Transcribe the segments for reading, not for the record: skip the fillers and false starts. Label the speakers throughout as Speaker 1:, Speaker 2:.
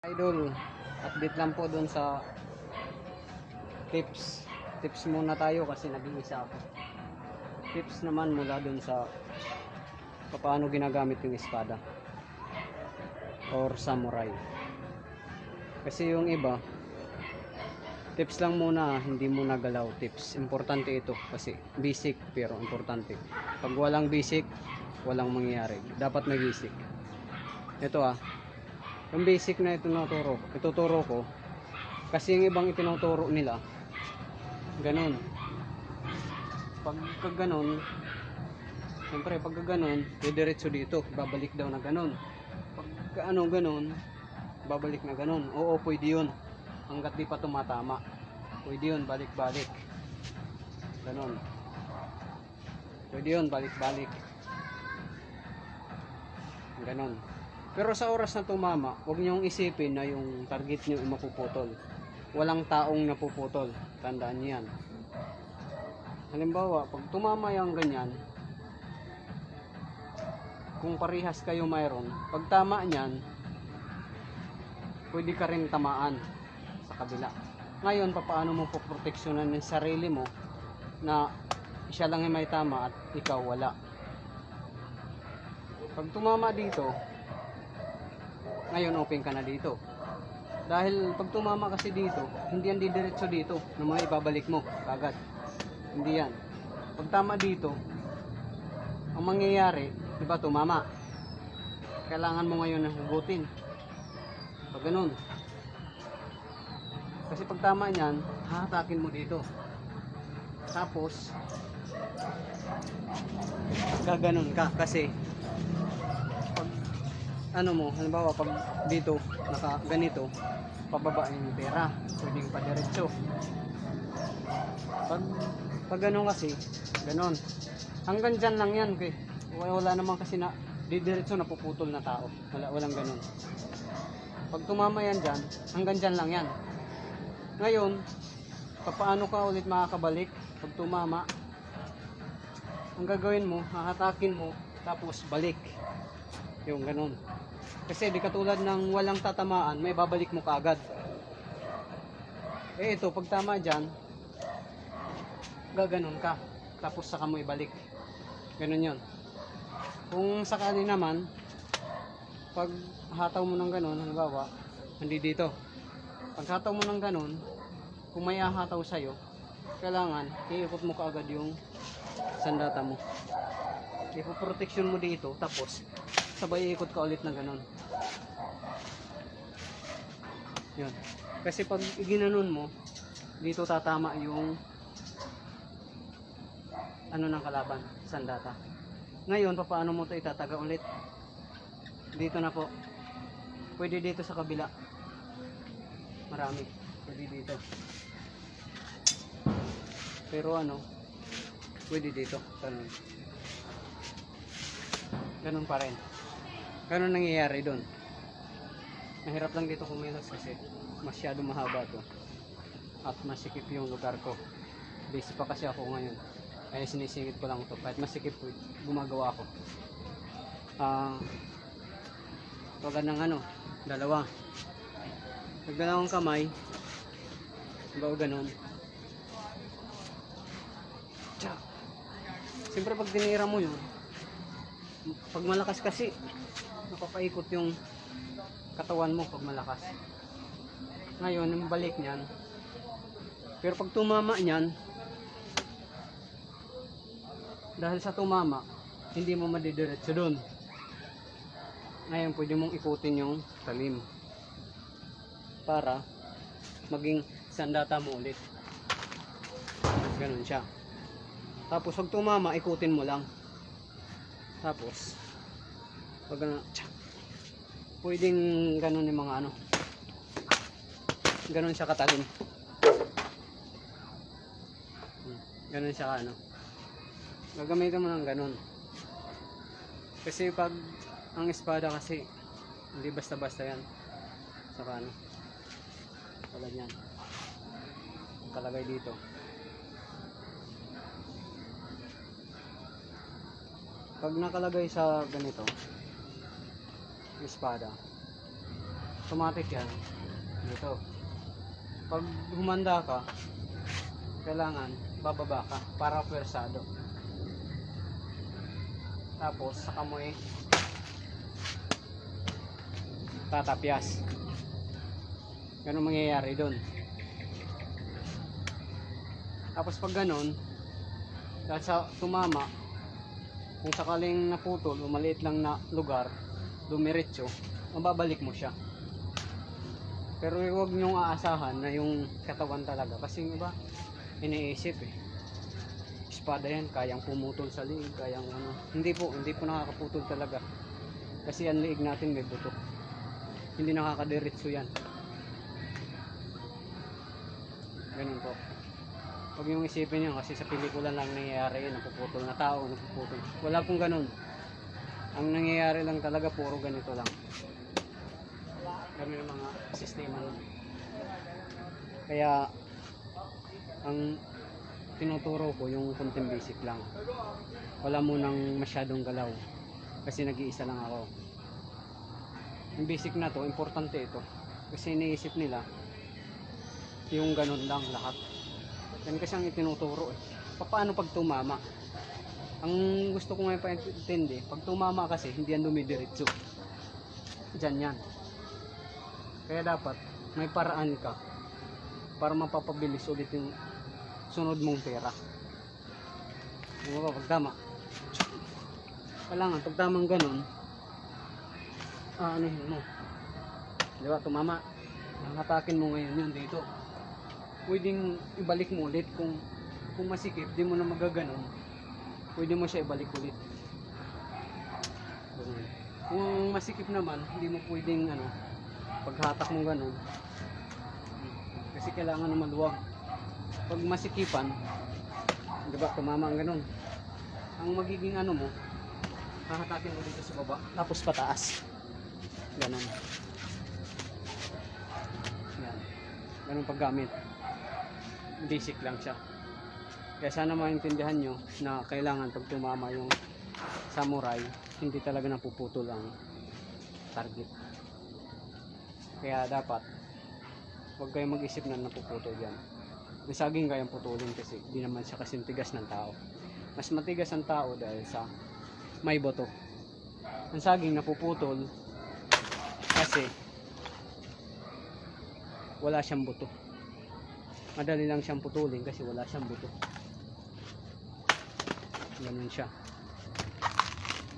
Speaker 1: Idol, update lang po dun sa tips muna tayo kasi nag-iisa ako. Tips naman mula dun sa paano ginagamit yung espada or samurai. Kasi yung iba tips lang muna, hindi muna galaw tips. Importante ito kasi basic pero importante. Pag walang basic, walang mangyayari. Dapat may basic. Ito yung basic na ituturo ko kasi yung ibang itinuturo nila ganun. Pagka ganun, siyempre pagka ganun, diretso dito, babalik daw na ganun. Pagka ganun, babalik na ganun. Oo, pwede yun hanggat di pa tumatama. Pwede yun, balik-balik ganun. Pwede yun, balik-balik ganun. Pero sa oras na tumama, huwag niyong isipin na yung target niyo ay mapuputol. Walang taong napuputol. Tandaan niyo yan. Halimbawa, pag tumama yung ganyan, kung parehas kayo mayroon, pag tama niyan, pwede ka rin tamaan sa kabila. Ngayon, paano mo poproteksyonan yung sarili mo na siya lang yung may tama at ikaw wala? Pag tumama dito, ngayon open ka na dito. Dahil pag tumama kasi dito, hindi yan didiretso dito na mga ibabalik mo agad. Hindi yan. Pag tama dito, ang mangyayari, di ba tumama? Kailangan mo ngayon na hugutin. Pag ganun. Kasi pag tama niyan, hahatakin mo dito. Tapos, gaganon ka kasi halimbawa pag dito naka ganito, pababa yung pera, pwedeng padiretso. Pag ganun kasi, ganun. Hanggang dyan lang yan, okay? Wala naman kasi na didiretso na puputol na tao. Walang ganun. Pag tumama yan dyan, hanggang dyan lang yan. Ngayon, paano ka ulit makakabalik pag tumama? Ang gagawin mo, hahatakin mo, tapos balik. Yung ganun. Kasi di katulad ng walang tatamaan, may babalik mo kaagad. Ito, pag tama dyan, gaganon ka. Tapos saka mo ibalik. Ganun yun. Kung sakali naman, pag hataw mo ng ganun, halimbawa, hindi dito. Pag hataw mo ng ganun, kung may ahataw sa'yo, kailangan, iikot mo kaagad yung sandata mo. Ipoproteksyon mo dito, tapos sabay ikot ka ulit na ganun. Yun. Kasi pag ginanon mo, dito tatama yung ng kalaban, sandata. Ngayon, paano mo ito itataga ulit? Dito na po. Pwede dito sa kabila. Marami. Pwede dito. Pero pwede dito. Ganun. Ganun pa rin. Ganun nangyayari doon. Mahirap lang dito kumilos kasi masyado mahaba to at masikip yung lugar ko. Busy pa kasi ako ngayon, kaya sinisingit ko lang to. Kahit masikip po, gumagawa ako. Pag dalawa, pag dalawang kamay, bago ganun, tsak. Siyempre pag tinira mo yun, pag malakas kasi napapaikot yung katawan mo pag malakas. Ngayon, yung balik niyan. Pero pag tumama niyan, dahil sa tumama, hindi mo madidiretso doon. Ngayon, pwede mong ikutin yung talim para maging sandata mo ulit. Ganun siya. Tapos pag tumama, ikutin mo lang. Tapos pag pwedeng ganun yung mga ganun siya katalim. Ganun siya gagamitin mo ng ganun. Kasi pag ang espada kasi hindi basta-basta yan. Saka tulad yan. Kalagay dito. Pag nakalagay sa ganito, espada, automatic yan. Dito. Pag humanda ka, kailangan bababa ka para pwersado. Tapos saka mo tatapyas. Ganun mangyayari doon. Tapos pag ganun, dahil sa tumama, kung sakaling naputol o maliit lang na lugar, dumiretso, mababalik mo siya. Pero huwag nyong aasahan na yung katawan talaga, kasi yung iba iniisip espada yan, kayang pumutol sa liig, kayang ano. Hindi po nakakaputol talaga, kasi ang liig natin may buto, hindi nakakadiretso yan. Ganun po. Huwag yung isipin yun, kasi sa pelikula lang nangyayari yun, napuputol na tao, napuputol. Wala pong ganun. Ang nangyayari lang talaga puro ganito lang. Ganun yung mga sistema nun. Kaya ang tinuturo ko yung konting basic lang. Wala munang masyadong galaw, kasi nag-iisa lang ako. Yung basic na to, importante ito, kasi iniisip nila yung ganun lang lahat. Yan kasi ang itinuturo Paano pag tumama? Ang gusto ko ngayon paintindi, pag tumama kasi hindi yan dumidiretso, dyan yan. Kaya dapat may paraan ka para mapapabilis ulit yung sunod mong pera. Ano ba pag tama? Kailangan pag tamang ganun, ano yun mo, di ba, tumama, hatakin mo ngayon yun dito. Pwedeng ibalik mo ulit kung masikip, di mo na magaganon, pwede mo siya ibalik ulit. Kung masikip naman, hindi mo pwedeng paghatak mo ganun, kasi kailangan na maluwag. Pag masikipan, di ba, tumama ang ganun, ang magiging mo, hahatakin mo dito sa baba, tapos pataas. Ganun. Yan. Ganun paggamit. Basic lang siya. Kaya sana maintindihan nyo na kailangan pag tumama yung samurai, hindi talaga napuputol ang target. Kaya dapat huwag kayong mag-isip na napuputol yan. May saging kayang putulin, kasi di naman siya kasing tigas ng tao. Mas matigas ang tao dahil sa may boto. Ang saging napuputol kasi wala siyang buto. Madali lang siyang putulin kasi wala siyang buto. Ganun siya.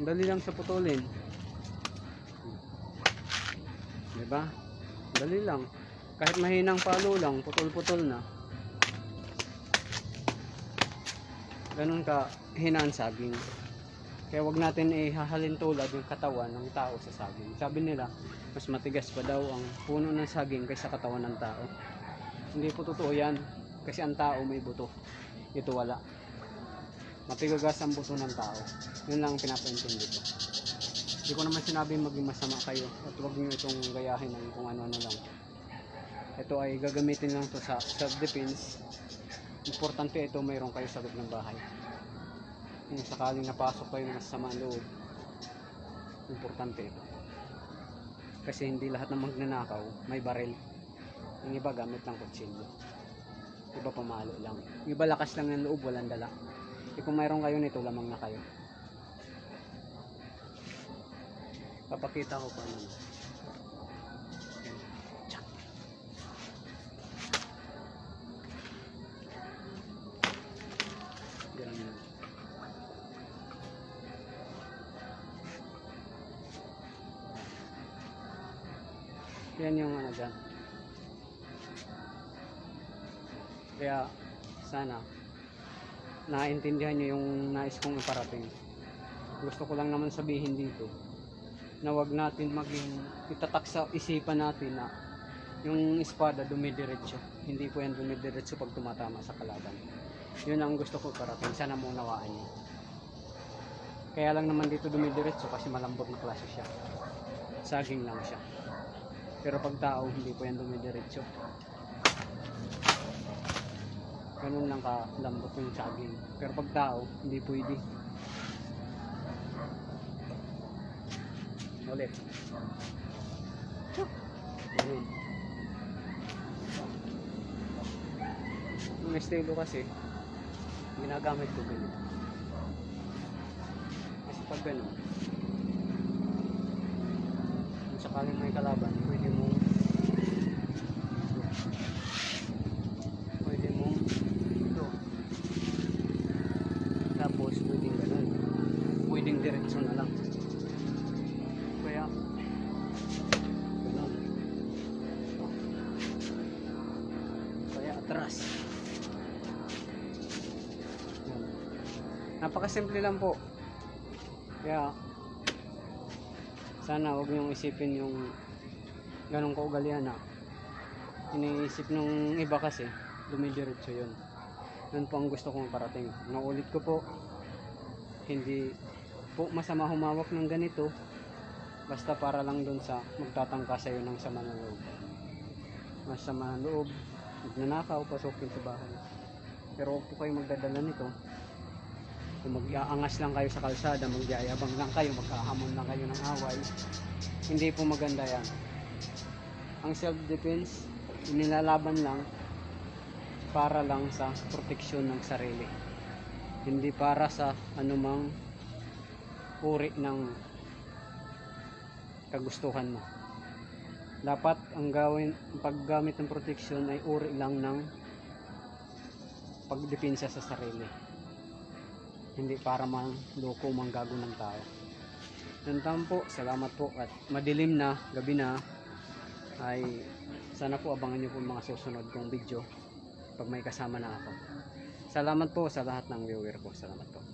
Speaker 1: Madali lang siya putulin. Diba? Madali lang. Kahit mahinang palo lang, putol-putol na. Ganun ka hinaan saging. Kaya wag natin ihahalin tulad yung katawan ng tao sa saging. Sabi nila, mas matigas pa daw ang puno ng saging kaysa katawan ng tao. Hindi po totoo yan, kasi ang tao may buto, ito wala. Matigagas ang buto ng tao. Yun lang ang pinapaintindi ko. Hindi ko naman sinabing maging masama kayo, at huwag nyo itong gayahin ng kung ano-ano lang. Ito ay gagamitin lang to sa self-defense. Importante ito, mayroon kayo sa loob ng bahay. Kung sakaling napasok kayo ng masasamang loob, importante ito. Kasi hindi lahat ng magnanakaw may baril. Yung iba gamit ng kutsilyo, iba pamalo lang, yung iba lakas lang ng loob, walang dala. Kung mayroon kayo nito, lamang na kayo. Papakita ko pa naman. Ganyan. Yan yung dyan. Kaya sana naintindihan nyo yung nais kong iparating. Gusto ko lang naman sabihin dito na wag natin maging itatak sa isipan natin na yung espada dumidiretso. Hindi po yan dumidiretso pag tumatama sa kalaban. Yun ang gusto ko iparating. Sana maunawaan nyo. Kaya lang naman dito dumidiretso kasi malambot na klase siya. Saging lang siya. Pero pag tao, hindi po yan dumidiretso. Ganun lang kalambot yung saging. Pero pag tao, hindi pwede. Ulit. Ganun. Yung estilo kasi, ginagamit ko ganito. Kasi pag ganun, kung sakaling may kalaban, pwede mong ito. Tapos pwedeng ganun, pwedeng diretso na lang. Kaya ganun, kaya atras. Yan. Napakasimple lang po. Kaya sana huwag niyong isipin yung ganong kaugalian na iniisip nung iba kasi dumidiretso yun. Yun po ang gusto kong parating. Naulit ko po, hindi po masama humawak ng ganito basta para lang dun sa magtatangka sa'yo ng sama ng loob. Masama ng loob, magnanakaw, pasukin sa bahay. Pero huwag po kayo magdadala nito. Kung mag-aangas lang kayo sa kalsada, magyayabang lang kayo, magkahamon lang kayo ng away, hindi po maganda yan. Ang self-defense, inilalaban lang para lang sa proteksyon ng sarili, hindi para sa anumang uri ng kagustuhan mo. Dapat ang paggamit ng proteksyon ay uri lang ng pagdepensa sa sarili, hindi para manloko, manggago ng tao. Yun po, salamat po, at madilim na, gabi na, ay sana po abangan nyo po mga susunod kong video pag may kasama na ako. Salamat po sa lahat ng viewer ko. Salamat po.